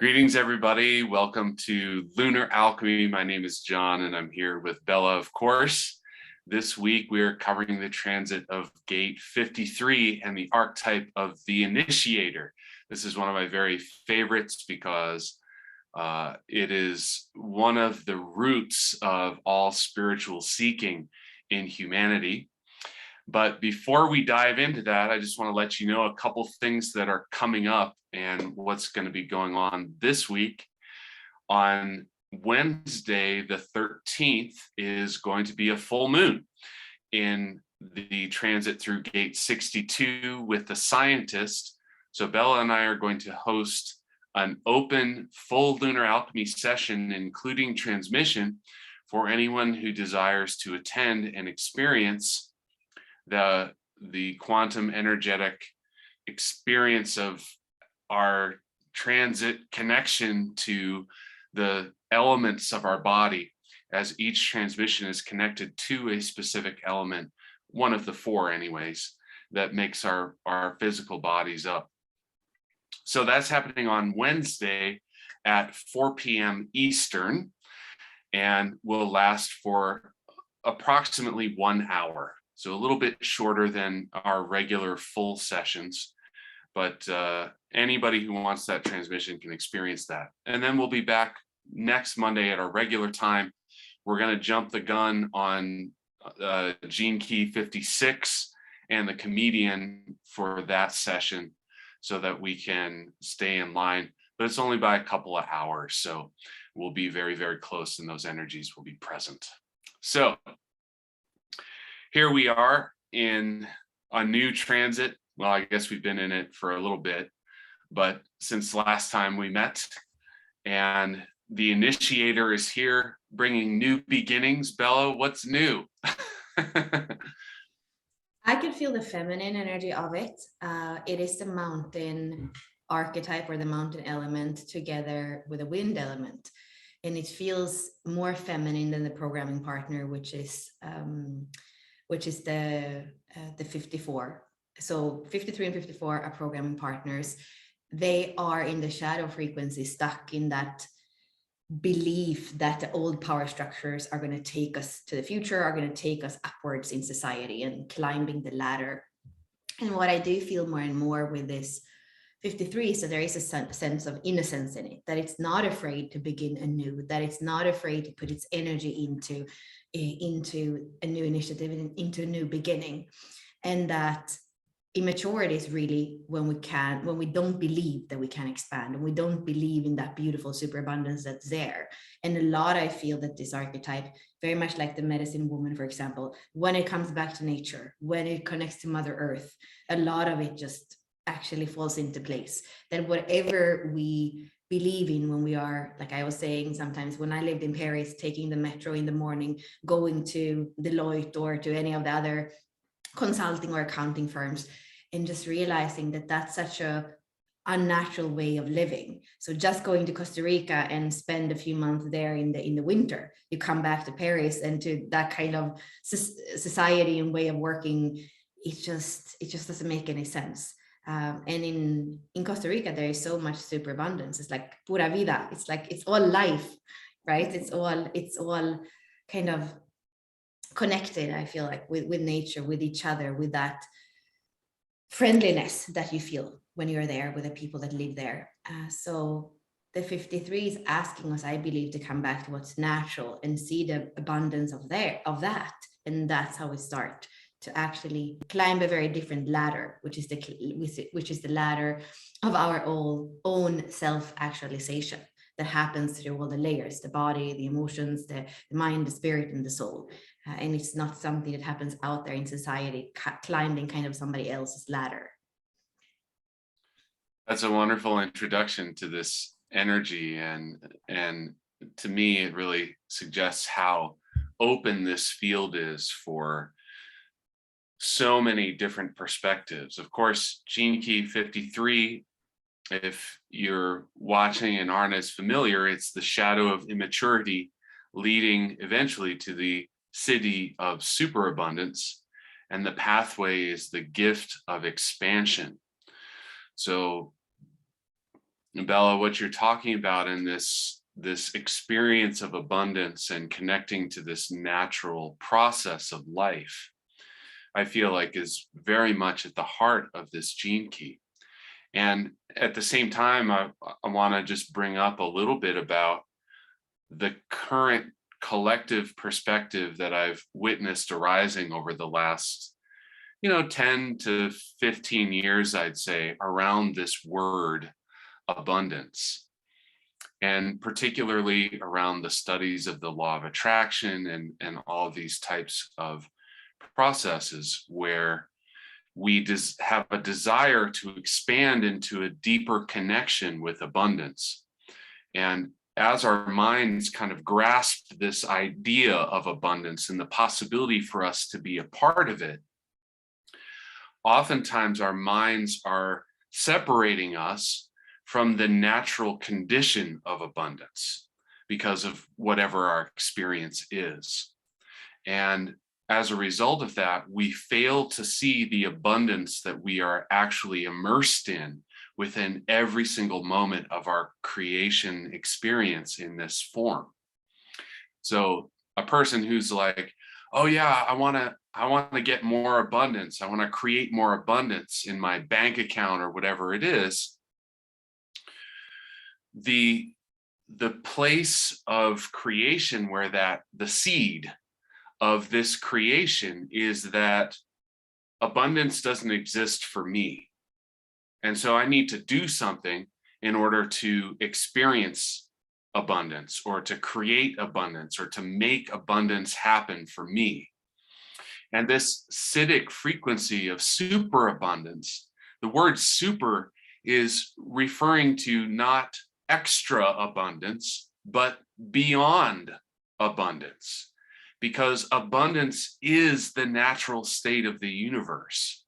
Greetings, everybody. Welcome to Lunar Alchemy. My name is John, and I'm here with Bella, of course. This week, we are covering the transit of gate 53 and the archetype of the initiator. This is one of my very favorites because it is one of the roots of all spiritual seeking in humanity. But before we dive into that, I just want to let you know a couple things that are coming up and what's going to be going on this week. On Wednesday, the 13th, is going to be a full moon in the transit through gate 62 with the scientist. So Bella and I are going to host an open full lunar alchemy session, including transmission, for anyone who desires to attend and experience the quantum energetic experience of our transit connection to the elements of our body, as each transmission is connected to a specific element, one of the four anyways, that makes our physical bodies up. So that's happening on Wednesday at 4 p.m. Eastern and will last for approximately 1 hour. So a little bit shorter than our regular full sessions, but anybody who wants that transmission can experience that. And then we'll be back next Monday at our regular time. We're going to jump the gun on Gene Key 56 and the comedian for that session so that we can stay in line, but it's only by a couple of hours. So we'll be very, very close and those energies will be present. So here we are in a new transit. Well, I guess we've been in it for a little bit, but since last time we met, and the initiator is here bringing new beginnings. Bella, what's new? I can feel the feminine energy of it. It is the mountain archetype or the mountain element together with a wind element. And it feels more feminine than the programming partner, which is the 54. So 53 and 54 are programming partners. They are in the shadow frequency, stuck in that belief that the old power structures are going to take us to the future, are going to take us upwards in society and climbing the ladder. And what I do feel more and more with this 53, so there is a sense of innocence in it, that it's not afraid to begin anew, that it's not afraid to put its energy into a new initiative, into a new beginning. And that immaturity is really when we don't believe that we can expand, and we don't believe in that beautiful superabundance that's there. And a lot, I feel that this archetype, very much like the medicine woman, for example, when it comes back to nature, when it connects to Mother Earth, a lot of it just actually falls into place. That whatever we believe in, when we are, like I was saying, sometimes when I lived in Paris, taking the metro in the morning, going to Deloitte or to any of the other consulting or accounting firms, and just realizing that that's such a unnatural way of living. So just going to Costa Rica and spend a few months there in the winter, you come back to Paris and to that kind of society and way of working, it just doesn't make any sense. And in Costa Rica, there is so much superabundance. It's like pura vida. It's like, it's all life, right? It's all kind of connected, I feel like, with nature, with each other, with that friendliness that you feel when you're there with the people that live there. So the 53 is asking us, I believe, to come back to what's natural and see the abundance of that. And that's how we start to actually climb a very different ladder, which is the ladder of our own self-actualization that happens through all the layers, the body, the emotions, the mind, the spirit, and the soul. And it's not something that happens out there in society, climbing kind of somebody else's ladder. That's a wonderful introduction to this energy, and to me, it really suggests how open this field is for so many different perspectives. Of course, Gene Key 53, if you're watching and aren't as familiar, it's the shadow of immaturity leading eventually to the city of superabundance, and the pathway is the gift of expansion. So Bella, what you're talking about in this experience of abundance and connecting to this natural process of life, I feel like is very much at the heart of this gene key. And at the same time, I want to just bring up a little bit about the current collective perspective that I've witnessed arising over the last 10 to 15 years, I'd say, around this word abundance, and particularly around the studies of the law of attraction and all of these types of processes where we have a desire to expand into a deeper connection with abundance. And as our minds kind of grasp this idea of abundance and the possibility for us to be a part of it, oftentimes our minds are separating us from the natural condition of abundance because of whatever our experience is. And as a result of that, we fail to see the abundance that we are actually immersed in within every single moment of our creation experience in this form. So a person who's like, oh yeah, I want to get more abundance. I want to create more abundance in my bank account or whatever it is. The place of creation where the seed of this creation is that abundance doesn't exist for me. And so I need to do something in order to experience abundance or to create abundance or to make abundance happen for me. And this Siddhic frequency of superabundance, the word super is referring to not extra abundance, but beyond abundance, because abundance is the natural state of the universe.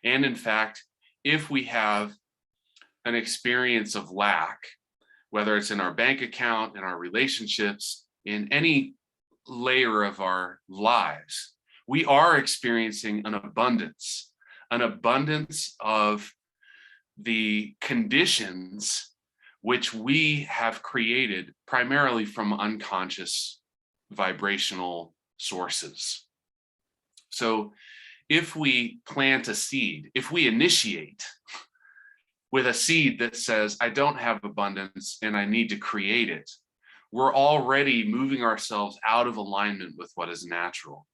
And in fact, if we have an experience of lack, whether it's in our bank account, in our relationships, in any layer of our lives, we are experiencing an abundance of the conditions which we have created primarily from unconscious vibrational sources. So if we plant a seed, if we initiate with a seed that says, I don't have abundance and I need to create it, we're already moving ourselves out of alignment with what is natural.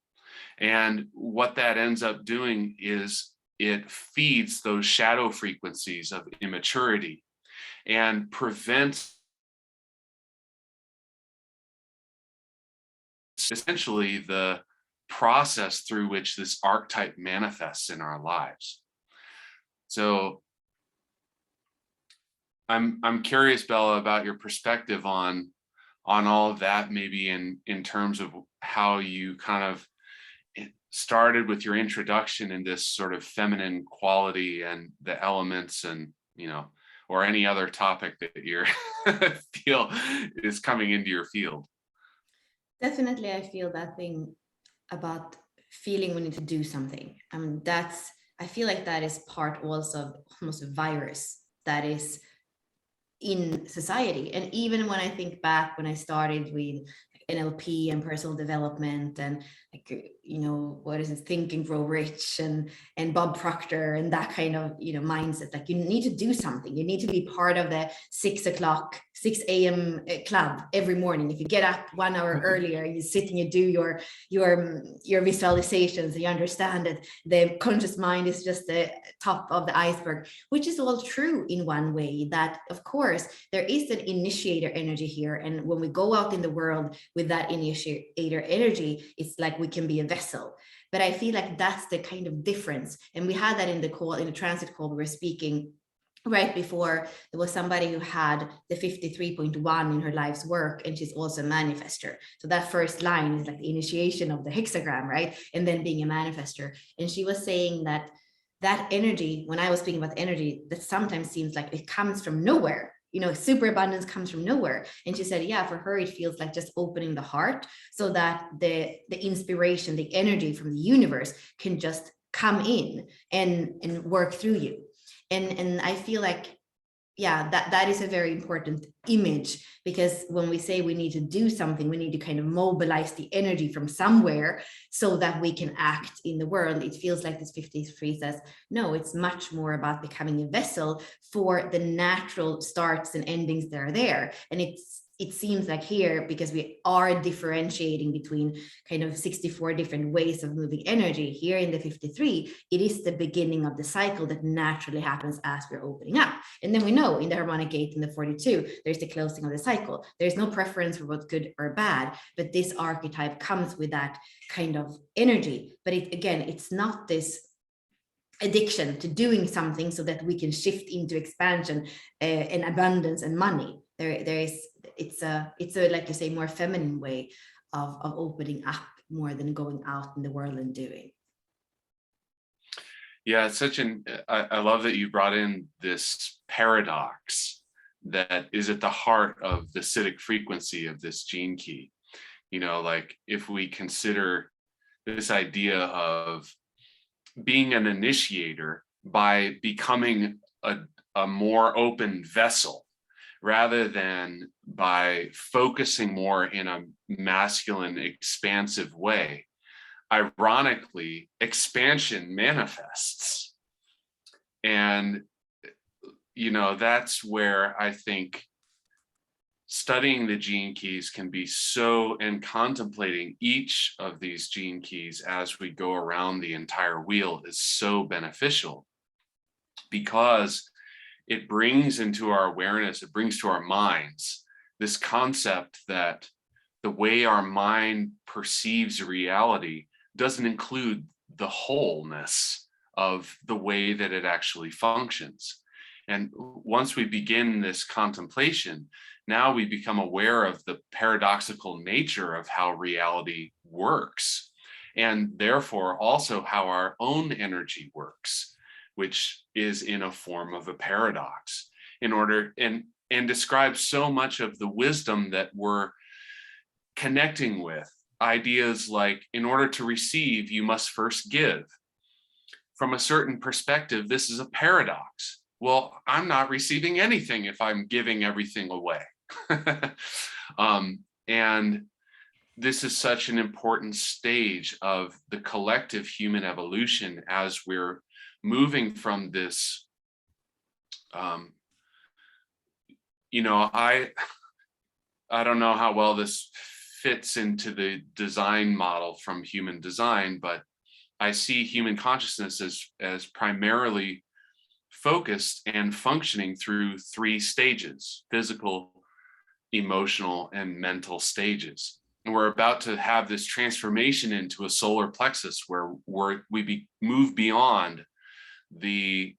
And what that ends up doing is it feeds those shadow frequencies of immaturity and prevents essentially the process through which this archetype manifests in our lives. So I'm curious, Bella, about your perspective on all of that, maybe in terms of how you kind of started with your introduction in this sort of feminine quality and the elements, and or any other topic that you feel is coming into your field. Definitely, I feel that thing about feeling we need to do something. I mean, I feel like that is part also of almost a virus that is in society. And even when I think back when I started with NLP and personal development and what is it, Think and Grow Rich and Bob Proctor and that kind of mindset, like you need to do something, you need to be part of the 6 a.m. club every morning. If you get up 1 hour earlier, you sit and you do your visualizations, you understand that the conscious mind is just the top of the iceberg, which is all true in one way, that of course there is an initiator energy here, and when we go out in the world with that initiator energy, it's like we can be a vessel. But I feel like that's the kind of difference, and we had that in the transit call we were speaking right before. There was somebody who had the 53.1 in her life's work, and she's also a manifester. So that first line is like the initiation of the hexagram, right? And then being a manifester. And she was saying that energy, when I was speaking about energy, that sometimes seems like it comes from nowhere. Super abundance comes from nowhere. And she said, yeah, for her, it feels like just opening the heart so that the inspiration, the energy from the universe can just come in and work through you. And I feel like yeah, that is a very important image, because when we say we need to do something, we need to kind of mobilize the energy from somewhere so that we can act in the world. It feels like this 53 says, no, it's much more about becoming a vessel for the natural starts and endings that are there. And it seems like here, because we are differentiating between kind of 64 different ways of moving energy, here in the 53, it is the beginning of the cycle that naturally happens as we're opening up. And then we know in the harmonic gate in the 42, there's the closing of the cycle. There's no preference for what's good or bad, but this archetype comes with that kind of energy. But again, it's not this addiction to doing something so that we can shift into expansion and abundance and money. It's a like you say, more feminine way of opening up more than going out in the world and doing. Yeah, it's I love that you brought in this paradox that is at the heart of the acidic frequency of this gene key. Like if we consider this idea of being an initiator by becoming a more open vessel, rather than by focusing more in a masculine, expansive way, ironically, expansion manifests. And, that's where I think studying the gene keys can be and contemplating each of these gene keys as we go around the entire wheel is so beneficial, because it brings into our awareness, it brings to our minds this concept that the way our mind perceives reality doesn't include the wholeness of the way that it actually functions. And once we begin this contemplation, now we become aware of the paradoxical nature of how reality works, and therefore also how our own energy works, which is in a form of a paradox, and describes so much of the wisdom that we're connecting with. Ideas like, in order to receive, you must first give. From a certain perspective, this is a paradox. Well, I'm not receiving anything if I'm giving everything away. And this is such an important stage of the collective human evolution as we're moving from this. I don't know how well this fits into the design model from human design, but I see human consciousness as primarily focused and functioning through 3 stages: physical, emotional, and mental stages. And we're about to have this transformation into a solar plexus where we move beyond the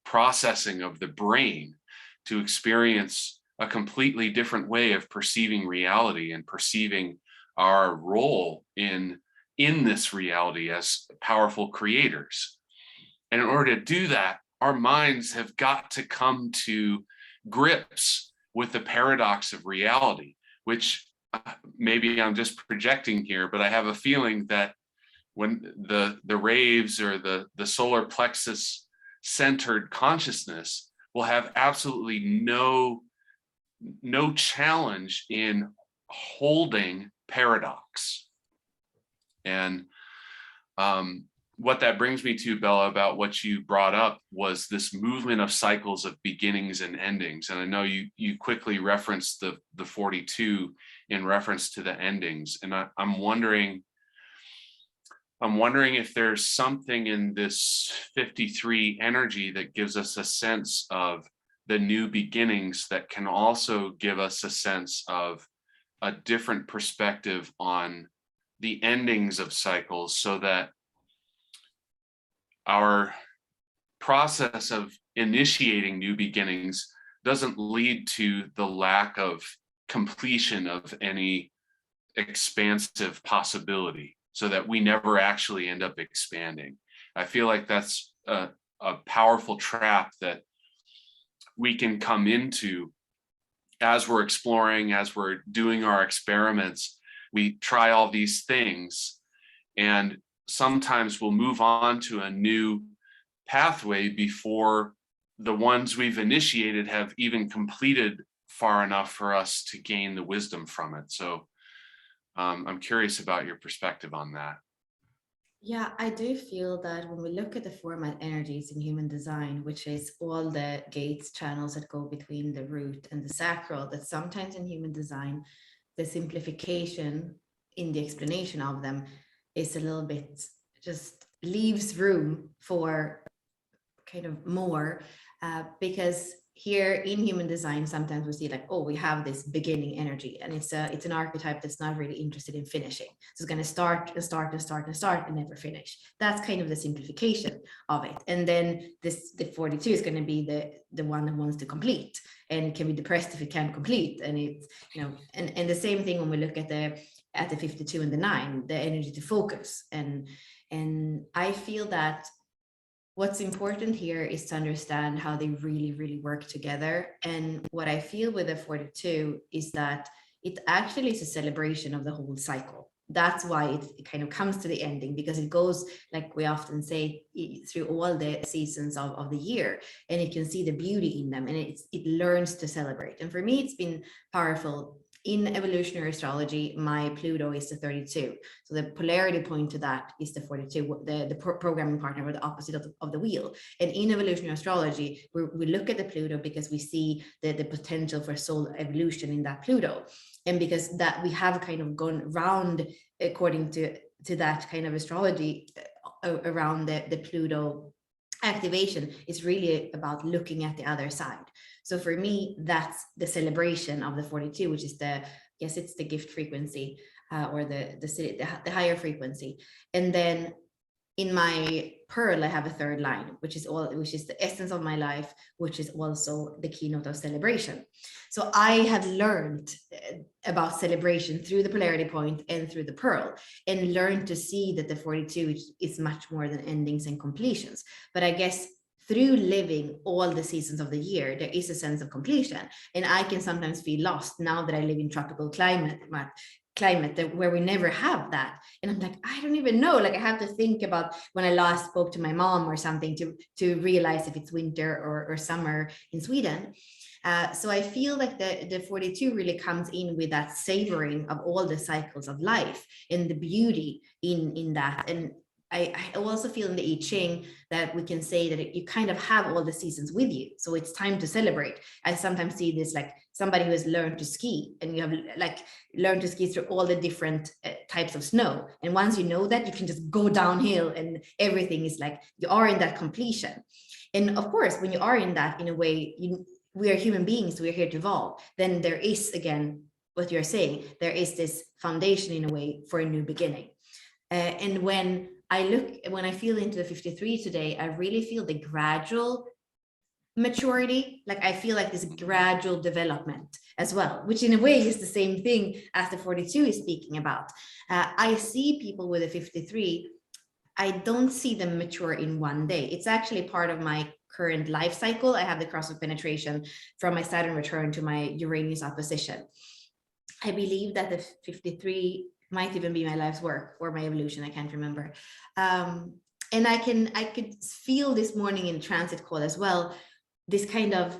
processing of the brain to experience a completely different way of perceiving reality and perceiving our role in this reality as powerful creators. And in order to do that, our minds have got to come to grips with the paradox of reality, which maybe I'm just projecting here, but I have a feeling that when the raves or the solar plexus centered consciousness will have absolutely no challenge in holding paradox. And what that brings me to, Bella, about what you brought up was this movement of cycles of beginnings and endings. And I know you quickly referenced the 42 in reference to the endings. And I'm wondering if there's something in this 53 energy that gives us a sense of the new beginnings that can also give us a sense of a different perspective on the endings of cycles, so that our process of initiating new beginnings doesn't lead to the lack of completion of any expansive possibility, so that we never actually end up expanding. I feel like that's a powerful trap that we can come into as we're exploring, as we're doing our experiments. We try all these things, and sometimes we'll move on to a new pathway before the ones we've initiated have even completed far enough for us to gain the wisdom from it. So I'm curious about your perspective on that. Yeah, I do feel that when we look at the format energies in human design, which is all the gates, channels that go between the root and the sacral, that sometimes in human design, the simplification in the explanation of them is a little bit, just leaves room for kind of more, because here in human design, sometimes we see like, oh, we have this beginning energy, and it's an archetype that's not really interested in finishing. So it's going to start and start and start and start and never finish. That's kind of the simplification of it. And then the 42 is going to be the one that wants to complete, and can be depressed if it can't complete. And it's, you know, and the same thing when we look at the 52 and the 9, the energy to focus. And I feel that what's important here is to understand how they really, really work together. And what I feel with the 42 is that it actually is a celebration of the whole cycle. That's why it kind of comes to the ending, because it goes, like we often say, through all the seasons of the year, and it can see the beauty in them, and it learns to celebrate. And for me, it's been powerful. In evolutionary astrology, my Pluto is the 32. So the polarity point to that is the 42, the programming partner, or the opposite of the wheel. And in evolutionary astrology, we look at the Pluto because we see the potential for soul evolution in that Pluto. And because that we have kind of gone round according to that kind of astrology around the Pluto activation, is really about looking at the other side. So for me, that's the celebration of the 42, which is it's the gift frequency, or the higher frequency. And then in my pearl, I have a third line, which is the essence of my life, which is also the keynote of celebration. So I have learned about celebration through the polarity point and through the pearl, and learned to see that the 42 is much more than endings and completions. But I guess through living all the seasons of the year, there is a sense of completion. And I can sometimes feel lost now that I live in tropical climate where we never have that. And I'm like, I don't even know. Like, I have to think about when I last spoke to my mom or something to realize if it's winter or summer in Sweden. So I feel like the 42 really comes in with that savoring of all the cycles of life and the beauty in that. And I also feel in the I Ching that we can say that you kind of have all the seasons with you. So it's time to celebrate. I sometimes see this like somebody who has learned to ski, and you have like learned to ski through all the different types of snow. And once you know that, you can just go downhill, and everything is like you are in that completion. And of course, when you are in that, in a way, we are human beings, we're here to evolve. Then there is, again, what you're saying, there is this foundation in a way for a new beginning. And when I feel into the 53 today, I really feel the gradual maturity. Like I feel like this gradual development as well, which in a way is the same thing as the 42 is speaking about. I see people with a 53, I don't see them mature in one day. It's actually part of my current life cycle. I have the cross of penetration from my Saturn return to my Uranus opposition. I believe that the 53 might even be my life's work or my evolution. I can't remember. And I could feel this morning in transit call as well, this kind of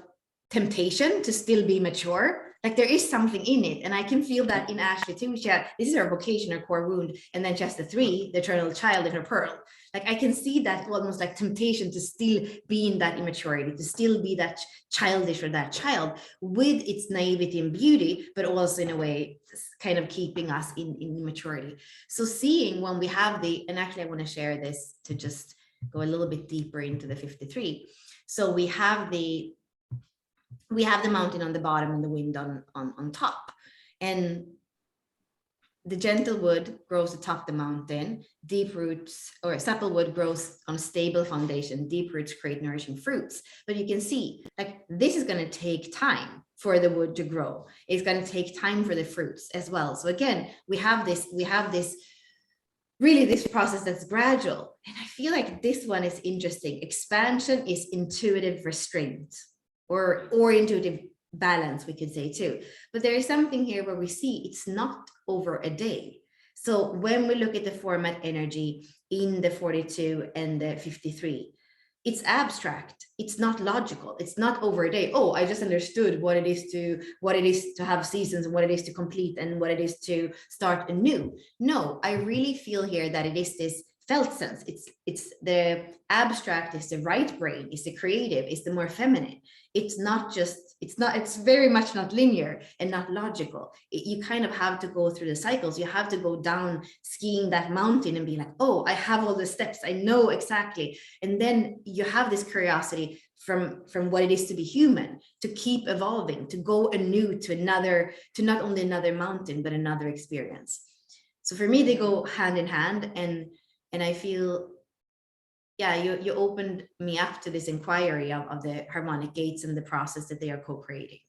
temptation to still be mature. Like there is something in it. And I can feel that in Ashley too. This is her vocation, her core wound. And then just the 3, the eternal child in her pearl. Like I can see that almost like temptation to still be in that immaturity, to still be that childish or that child with its naivety and beauty, but also in a way kind of keeping us in maturity. So seeing when we have and actually I want to share this to just go a little bit deeper into the 53. So we have the mountain on the bottom and the wind on top. And the gentle wood grows atop the mountain, deep roots, or supple wood grows on a stable foundation, deep roots create nourishing fruits. But you can see, like, this is going to take time for the wood to grow. It's going to take time for the fruits as well. So again, we have this really this process that's gradual. And I feel like this one is interesting. Expansion is intuitive restraint, or intuitive balance, we could say too. But there is something here where we see it's not over a day. So when we look at the format energy in the 42 and the 53, it's abstract. It's not logical. It's not over a day. Oh, I just understood what it is to have seasons and what it is to complete and what it is to start anew. No, I really feel here that it is this felt sense. It's the abstract, is the right brain, is the creative, is the more feminine. It's not just, it's very much not linear and not logical. You kind of have to go through the cycles. You have to go down skiing that mountain and be like, oh, I have all the steps, I know exactly. And then you have this curiosity from what it is to be human, to keep evolving, to go anew to another, to not only another mountain, but another experience. So for me, they go hand in hand. And I feel, yeah, you opened me up to this inquiry of the harmonic gates and the process that they are co-creating.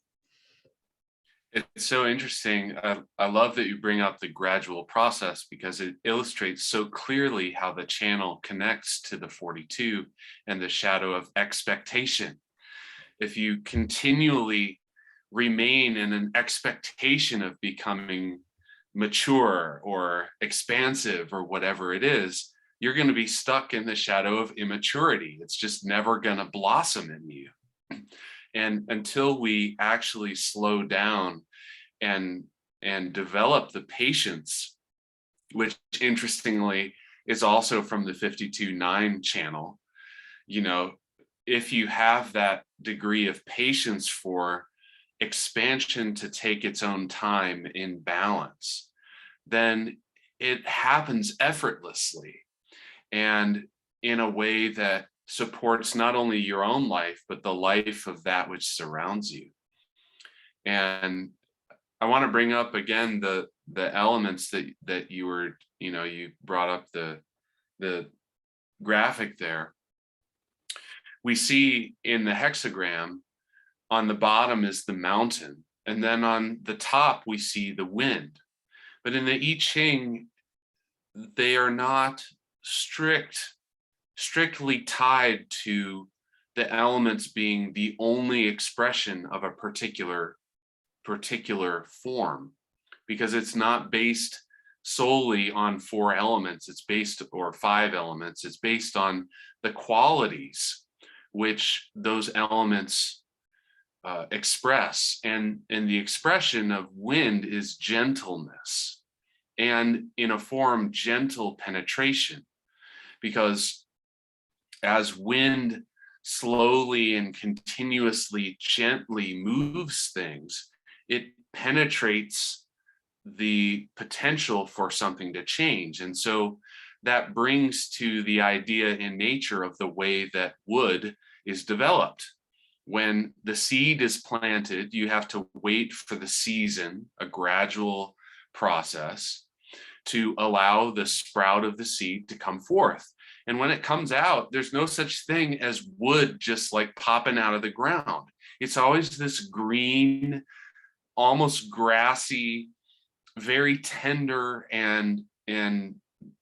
It's so interesting. I love that you bring up the gradual process, because it illustrates so clearly how the channel connects to the 42 and the shadow of expectation. If you continually remain in an expectation of becoming mature or expansive or whatever it is, you're going to be stuck in the shadow of immaturity. It's just never going to blossom in you. And until we actually slow down and develop the patience, which interestingly is also from the 52-9 channel, you know, if you have that degree of patience for expansion to take its own time in balance, then it happens effortlessly and in a way that supports not only your own life, but the life of that which surrounds you. And I want to bring up again the elements that you were, you know, you brought up the graphic there. We see in the hexagram, on the bottom is the mountain, and then on the top we see the wind. But in the I Ching, they are not strictly tied to the elements being the only expression of a particular form, because it's not based solely on 4 elements. It's based, or 5 elements. It's based on the qualities which those elements express, and the expression of wind is gentleness, and in a form gentle penetration, because as wind slowly and continuously gently moves things, it penetrates the potential for something to change. And so that brings to the idea in nature of the way that wood is developed. When the seed is planted, you have to wait for the season, a gradual process, to allow the sprout of the seed to come forth. And when it comes out, there's no such thing as wood just like popping out of the ground. It's always this green, almost grassy, very tender and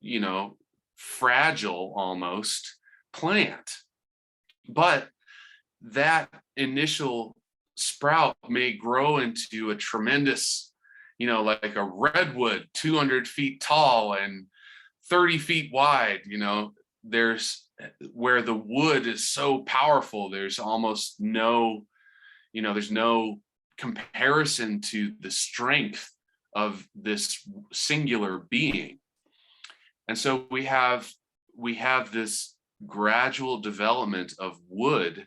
you know, fragile almost plant. But that initial sprout may grow into a tremendous, you know, like a redwood, 200 feet tall and 30 feet wide. You know, there's where the wood is so powerful, there's almost no, you know, there's no comparison to the strength of this singular being. And so we have this gradual development of wood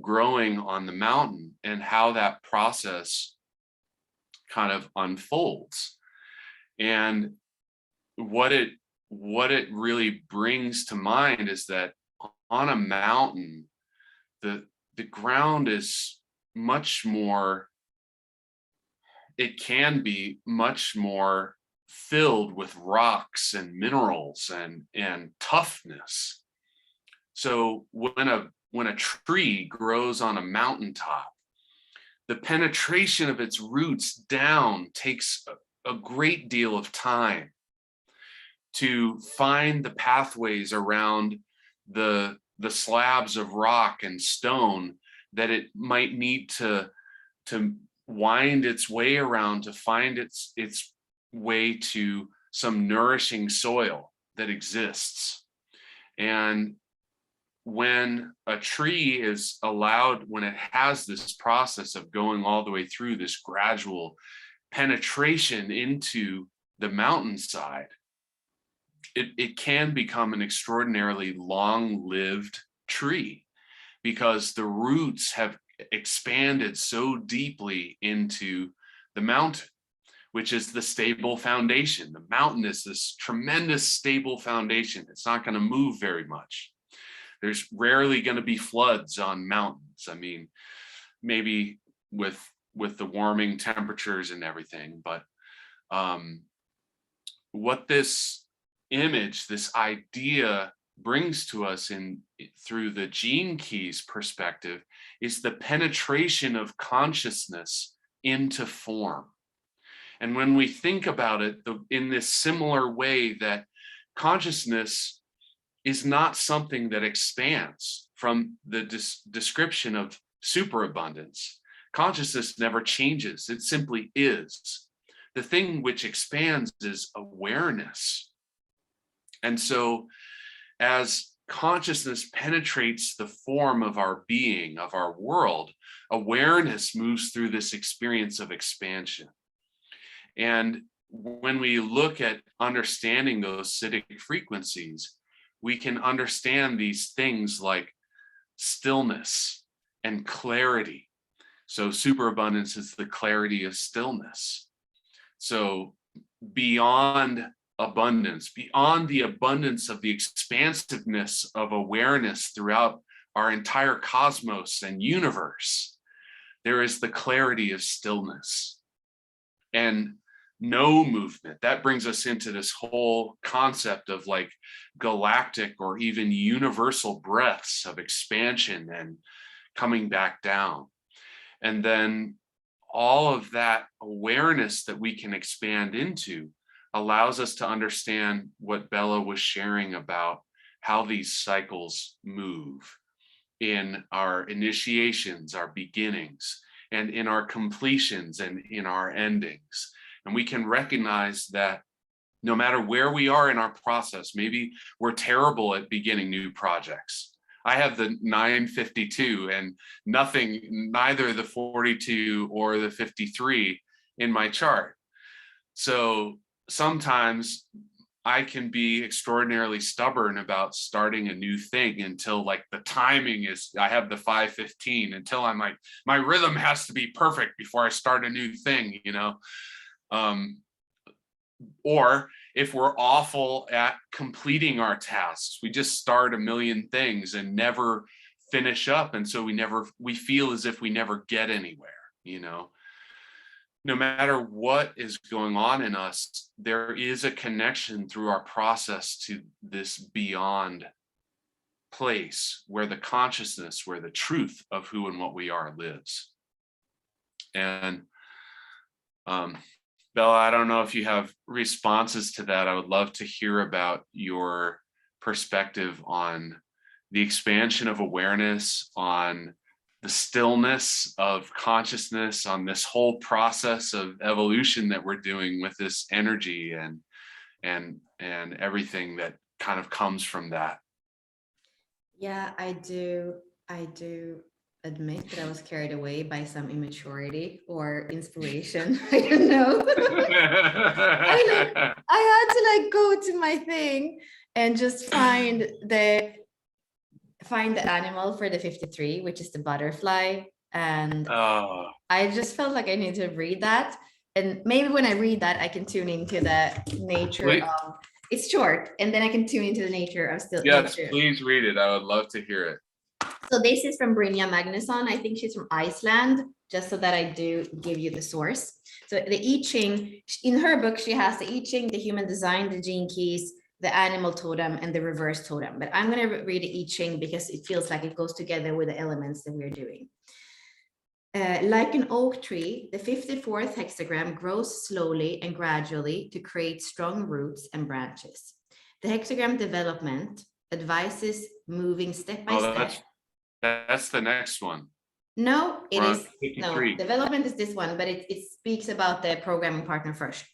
growing on the mountain, and how that process kind of unfolds. And what it really brings to mind is that on a mountain, the ground is much more, it can be much more filled with rocks and minerals and toughness. So when a tree grows on a mountaintop, the penetration of its roots down takes a great deal of time to find the pathways around the slabs of rock and stone that it might need to wind its way around to find its way to some nourishing soil that exists. And when a tree is allowed, when it has this process of going all the way through this gradual penetration into the mountainside, it can become an extraordinarily long-lived tree because the roots have expanded so deeply into the mountain, which is the stable foundation. The mountain is this tremendous stable foundation. It's not going to move very much. There's rarely going to be floods on mountains. I mean, maybe with the warming temperatures and everything, but what this image, this idea brings to us through the gene keys perspective is the penetration of consciousness into form. And when we think about it in this similar way, that consciousness is not something that expands from the description of superabundance. Consciousness never changes, it simply is. The thing which expands is awareness. And so as consciousness penetrates the form of our being, of our world, awareness moves through this experience of expansion. And when we look at understanding those acidic frequencies, we can understand these things like stillness and clarity. So superabundance is the clarity of stillness. So beyond abundance, beyond the abundance of the expansiveness of awareness throughout our entire cosmos and universe, there is the clarity of stillness and no movement. That brings us into this whole concept of like galactic or even universal breaths of expansion and coming back down. And then all of that awareness that we can expand into allows us to understand what Bella was sharing about how these cycles move in our initiations, our beginnings, and in our completions and in our endings. And we can recognize that no matter where we are in our process, maybe we're terrible at beginning new projects. I have the 952 and neither the 42 or the 53 in my chart. So sometimes I can be extraordinarily stubborn about starting a new thing until like the timing is, I have the 515 until I'm like, my rhythm has to be perfect before I start a new thing, you know? Or if we're awful at completing our tasks, we just start a million things and never finish up. And so we feel as if we never get anywhere, you know? No matter what is going on in us, there is a connection through our process to this beyond place where the consciousness, where the truth of who and what we are lives. And Bella, I don't know if you have responses to that. I would love to hear about your perspective on the expansion of awareness, on the stillness of consciousness, on this whole process of evolution that we're doing with this energy and everything that kind of comes from that. Yeah, I do admit that I was carried away by some immaturity or inspiration. I don't know. I had to like go to my thing and just find the animal for the 53, which is the butterfly. And I just felt like I need to read that. And maybe when I read that, I can tune into the nature of, it's short, and then I can tune into the nature of stillness. Yes, please read it. I would love to hear it. So this is from Brynja Magnusson. I think she's from Iceland, just so that I do give you the source. So the I Ching, in her book, she has the I Ching, the human design, the gene keys, the animal totem, and the reverse totem. But I'm going to read the I Ching because it feels like it goes together with the elements that we're doing. Like an oak tree, the 54th hexagram grows slowly and gradually to create strong roots and branches. The hexagram development advises moving step by step. That's the next one. No, it is 53. No, development is this one, but it speaks about the programming partner first.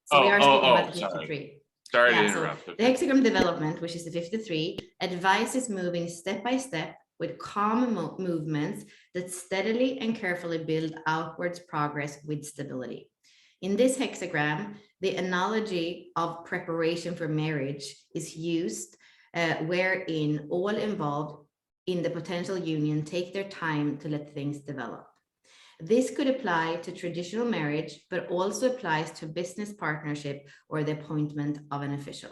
So we are speaking about the 53. Sorry to So interrupt. the hexagram development, which is the 53, advises moving step by step with calm movements that steadily and carefully build outwards progress with stability. In this hexagram, the analogy of preparation for marriage is used, wherein all involved in the potential union take their time to let things develop. This could apply to traditional marriage, but also applies to business partnership or the appointment of an official.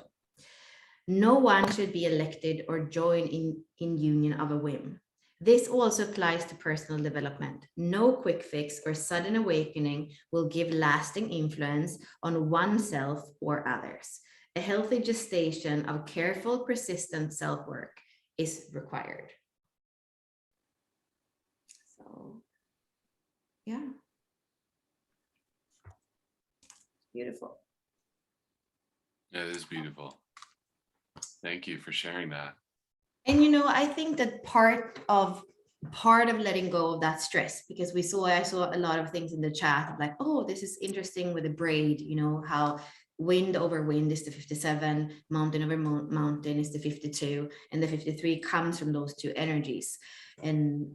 No one should be elected or join in union of a whim. This also applies to personal development. No quick fix or sudden awakening will give lasting influence on oneself or others. A healthy gestation of careful, persistent self-work is required. So, yeah. Beautiful. It is beautiful. Thank you for sharing that. And I think that part of letting go of that stress, because I saw a lot of things in the chat like, oh, this is interesting with the braid, how wind over wind is the 57, mountain over mountain is the 52, and the 53 comes from those two energies. And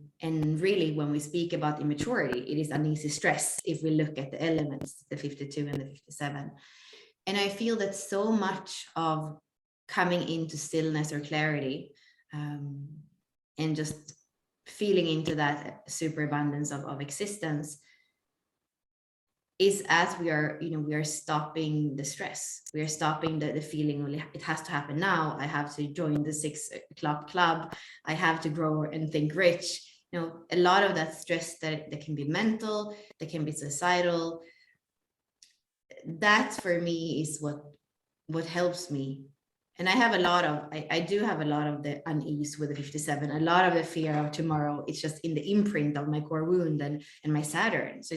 really, when we speak about immaturity, it is uneasy stress if we look at the elements, the 52 and the 57. And I feel that so much of coming into stillness or clarity, and just feeling into that superabundance of existence is as we are stopping the stress. We are stopping the feeling, it has to happen now. I have to join the 6 o'clock club. I have to grow and think rich. A lot of that stress that can be mental, that can be societal. That for me is what helps me. And I do have a lot of the unease with the 57, a lot of the fear of tomorrow. It's just in the imprint of my core wound and my Saturn. So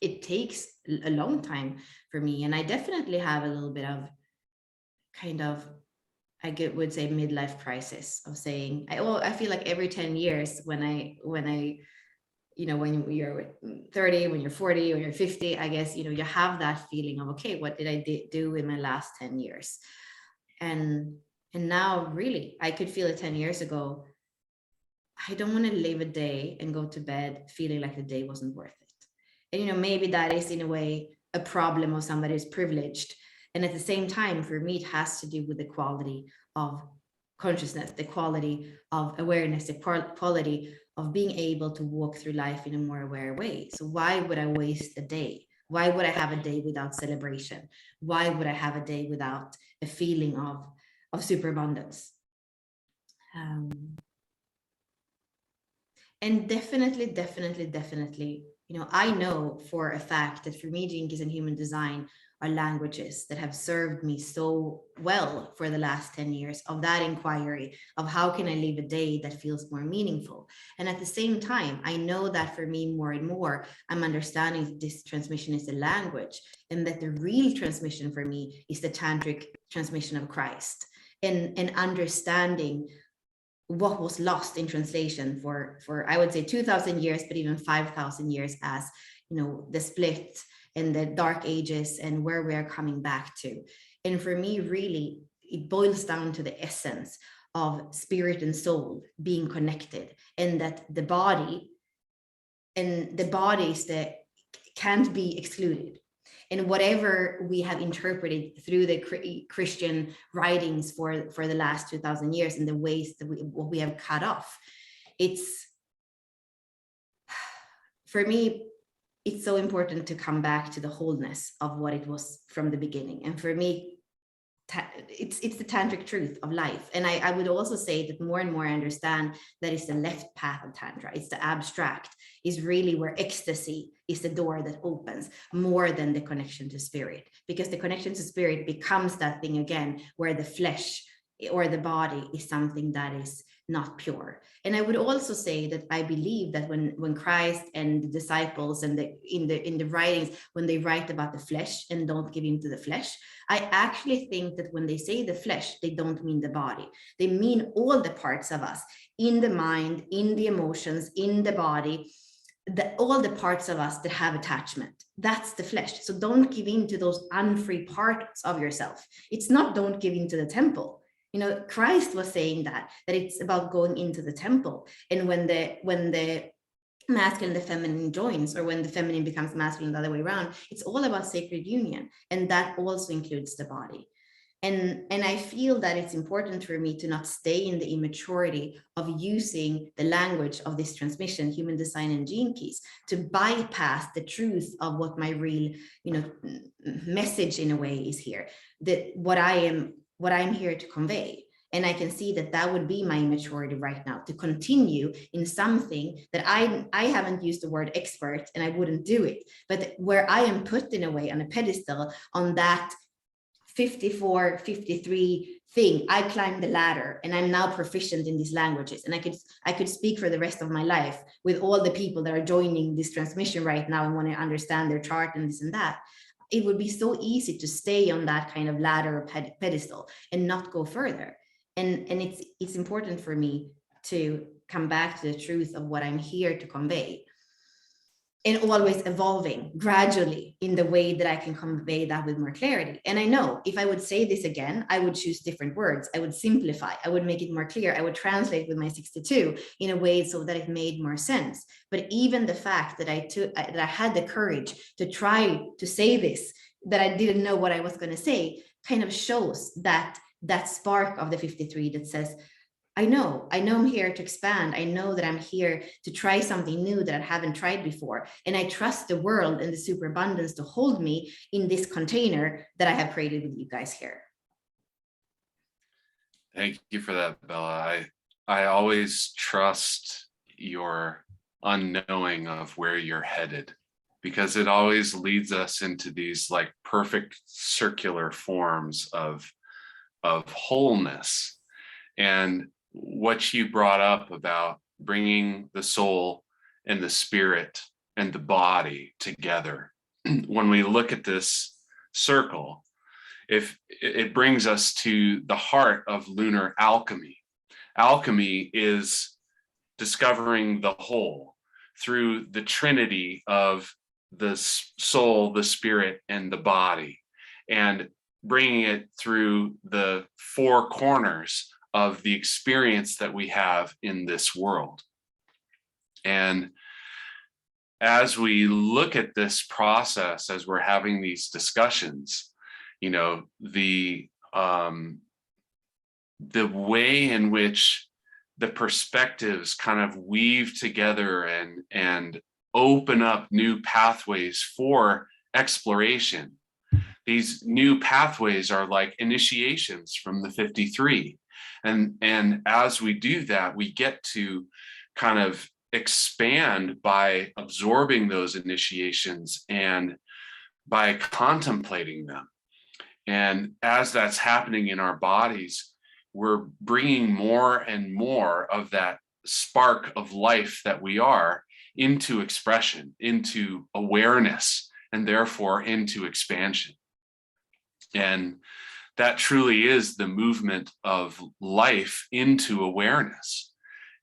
it takes a long time for me. And I definitely have a little bit of would say midlife crisis of saying, I feel like every 10 years when you're 30, when you're 40, when you're 50, I guess, you have that feeling of, okay, what did I do in my last 10 years? And now really, I could feel it 10 years ago. I don't want to live a day and go to bed feeling like the day wasn't worth it. And, maybe that is in a way a problem of somebody who's privileged. And at the same time, for me, it has to do with the quality of consciousness, the quality of awareness, the quality of being able to walk through life in a more aware way. So why would I waste a day? Why would I have a day without celebration? Why would I have a day without a feeling of superabundance? And definitely, I know for a fact that for me, Gene Keys and human design are languages that have served me so well for the last 10 years of that inquiry of how can I live a day that feels more meaningful. And at the same time, I know that for me more and more, I'm understanding that this transmission is a language and that the real transmission for me is the tantric transmission of Christ and understanding what was lost in translation for I would say 2,000 years, but even 5,000 years as, the split and the dark ages and where we are coming back to. And for me, really, it boils down to the essence of spirit and soul being connected, and that the body is that can't be excluded. And whatever we have interpreted through the Christian writings for the last 2,000 years and the ways that we have cut off, for me, it's so important to come back to the wholeness of what it was from the beginning. And for me, it's the tantric truth of life. And I would also say that more and more I understand that it's the left path of tantra. It's the abstract, is really where ecstasy is the door that opens more than the connection to spirit, because the connection to spirit becomes that thing again where the flesh or the body is something that is not pure. And I would also say that I believe that when Christ and the disciples and in the writings, when they write about the flesh and don't give in to the flesh, I actually think that when they say the flesh, they don't mean the body. They mean all the parts of us, in the mind, in the emotions, in the body, all the parts of us that have attachment. That's the flesh. So don't give in to those unfree parts of yourself. It's not don't give in to the temple. You know, Christ was saying that it's about going into the temple. And when the masculine and the feminine joins, or when the feminine becomes masculine the other way around, it's all about sacred union. And that also includes the body. And I feel that it's important for me to not stay in the immaturity of using the language of this transmission, human design and gene keys, to bypass the truth of what my real, message in a way is here, that what I'm here to convey. And I can see that would be my immaturity right now, to continue in something that I haven't used the word expert, and I wouldn't do it, but where I am put in a way on a pedestal on that 54, 53 thing. I climbed the ladder and I'm now proficient in these languages, and I could speak for the rest of my life with all the people that are joining this transmission right now and want to understand their chart and this and that. It would be so easy to stay on that kind of ladder or pedestal and not go further. And it's important for me to come back to the truth of what I'm here to convey, and always evolving gradually in the way that I can convey that with more clarity. And I know if I would say this again, I would choose different words. I would simplify, I would make it more clear. I would translate with my 62 in a way so that it made more sense. But even the fact that I had the courage to try to say this, that I didn't know what I was going to say, kind of shows that spark of the 53 that says, I know I'm here to expand. I know that I'm here to try something new that I haven't tried before. And I trust the world and the superabundance to hold me in this container that I have created with you guys here. Thank you for that, Bella. I always trust your unknowing of where you're headed, because it always leads us into these like perfect circular forms of wholeness. And what you brought up about bringing the soul and the spirit and the body together, when we look at this circle, if it brings us to the heart of lunar alchemy. Alchemy is discovering the whole through the trinity of the soul, the spirit, and the body, and bringing it through the four corners of the experience that we have in this world. And as we look at this process, as we're having these discussions, the way in which the perspectives kind of weave together and open up new pathways for exploration. These new pathways are like initiations from the 53. And as we do that, we get to kind of expand by absorbing those initiations and by contemplating them. And as that's happening in our bodies, we're bringing more and more of that spark of life that we are into expression, into awareness, and therefore into expansion. And that truly is the movement of life into awareness.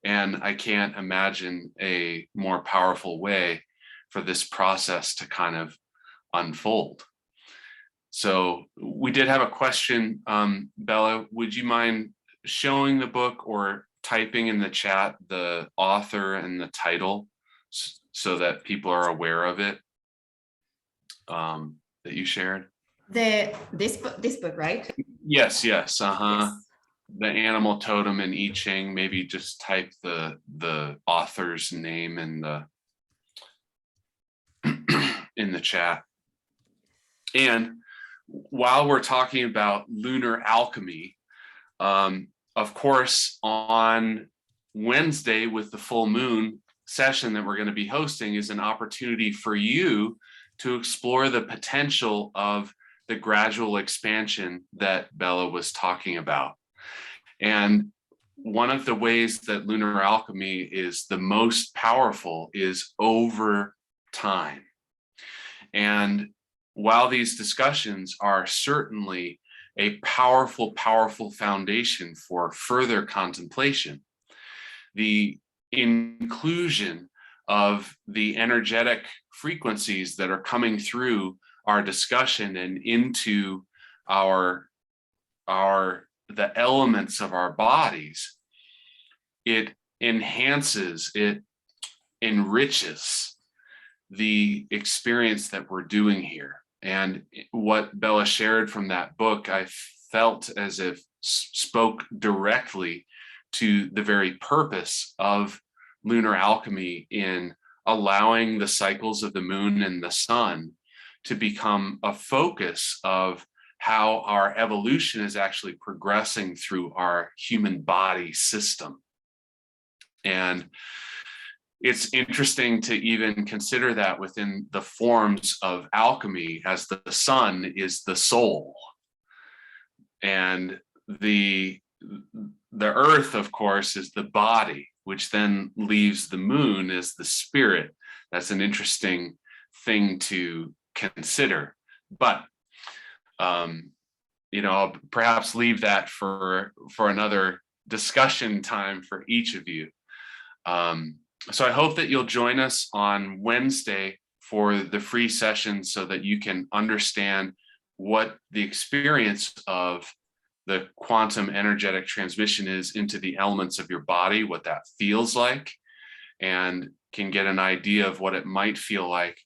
And I can't imagine a more powerful way for this process to kind of unfold. So we did have a question. Bella, would you mind showing the book or typing in the chat the author and the title so that people are aware of it, that you shared? This book, right? Yes. Yes. Yes. The animal totem and I Ching. Maybe just type the author's name in the chat. And while we're talking about lunar alchemy, of course, on Wednesday with the full moon session that we're going to be hosting is an opportunity for you to explore the potential of the gradual expansion that Bella was talking about. And one of the ways that lunar alchemy is the most powerful is over time. And while these discussions are certainly a powerful, powerful foundation for further contemplation, the inclusion of the energetic frequencies that are coming through our discussion and into the elements of our bodies, it enhances, it enriches the experience that we're doing here. And what Bella shared from that book, I felt as if spoke directly to the very purpose of lunar alchemy in allowing the cycles of the moon and the sun to become a focus of how our evolution is actually progressing through our human body system. And it's interesting to even consider that within the forms of alchemy, as the sun is the soul, and the earth, of course, is the body, which then leaves the moon as the spirit. That's an interesting thing to consider. But I'll perhaps leave that for another discussion time for each of you. So I hope that you'll join us on Wednesday for the free session so that you can understand what the experience of the quantum energetic transmission is into the elements of your body, what that feels like, and can get an idea of what it might feel like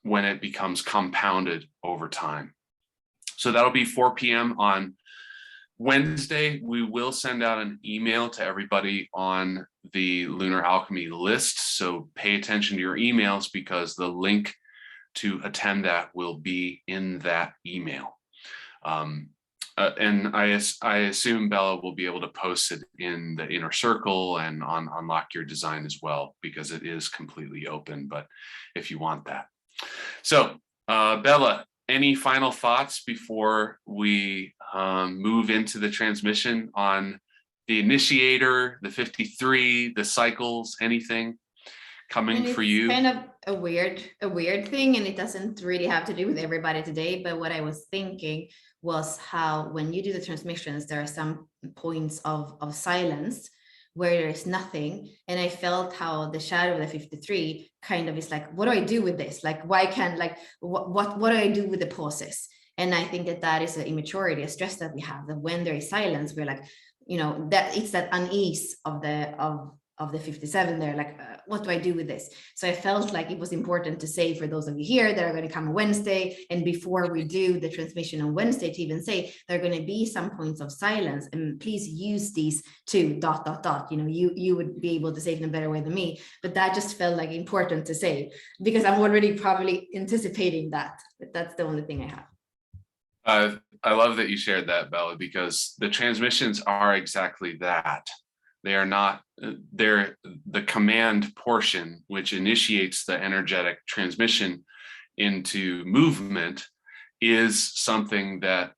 when it becomes compounded over time. So that'll be 4 p.m. on Wednesday. We will send out an email to everybody on the Lunar Alchemy list. So pay attention to your emails, because the link to attend that will be in that email. And I assume Bella will be able to post it in the inner circle and on Unlock Your Design as well, because it is completely open, but if you want that. So Bella, any final thoughts before we move into the transmission on the initiator, the 53, the cycles, anything coming for you? Kind of a weird thing, and it doesn't really have to do with everybody today. But what I was thinking was how when you do the transmissions, there are some points of silence where there's nothing. And I felt how the shadow of the 53 kind of is like, what do I do with this? Like, why can't, like, what do I do with the pauses? And I think that is an immaturity, a stress that we have, that when there is silence, we're like, that it's that unease of the 57 there, like, what do I do with this? So I felt like it was important to say, for those of you here that are going to come on Wednesday, and before we do the transmission on Wednesday, to even say there are going to be some points of silence, and please use these to ... You would be able to say it in a better way than me, but that just felt like important to say, because I'm already probably anticipating that, but that's the only thing I have. I love that you shared that, Bella, because the transmissions are exactly that. They are not, they're the command portion, which initiates the energetic transmission into movement, is something that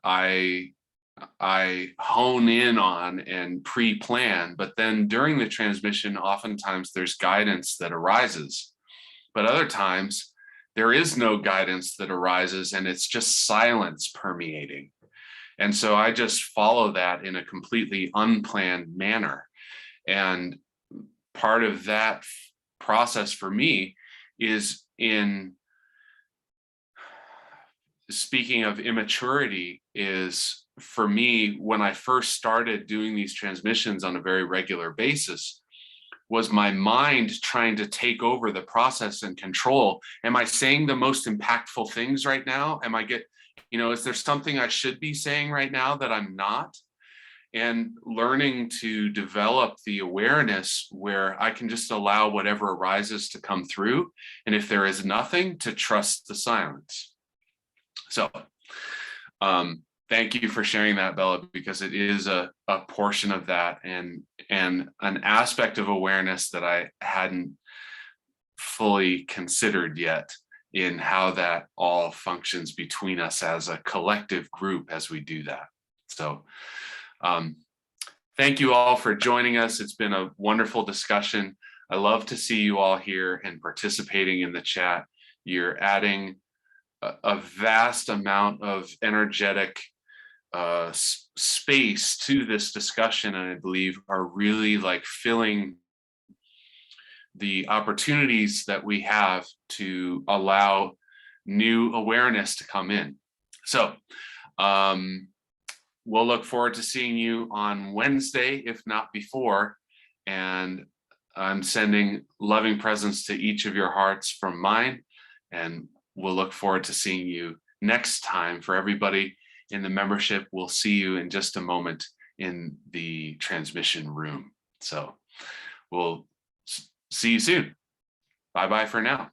I hone in on and pre-plan. But then during the transmission, oftentimes there's guidance that arises, but other times there is no guidance that arises, and it's just silence permeating. And so I just follow that in a completely unplanned manner. And part of that process for me is, in speaking of immaturity, is for me, when I first started doing these transmissions on a very regular basis, was my mind trying to take over the process and control. Am I saying the most impactful things right now? Is there something I should be saying right now that I'm not? And learning to develop the awareness where I can just allow whatever arises to come through. And if there is nothing, to trust the silence. So thank you for sharing that, Bella, because it is a portion of that, and an aspect of awareness that I hadn't fully considered yet, in how that all functions between us as a collective group as we do that. So thank you all for joining us. It's been a wonderful discussion. I love to see you all here and participating in the chat. You're adding a vast amount of energetic space to this discussion, and I believe are really like filling the opportunities that we have to allow new awareness to come in. So we'll look forward to seeing you on Wednesday, if not before. And I'm sending loving presence to each of your hearts from mine. And we'll look forward to seeing you next time. For everybody in the membership, we'll see you in just a moment in the transmission room. So we'll see you soon. Bye-bye for now.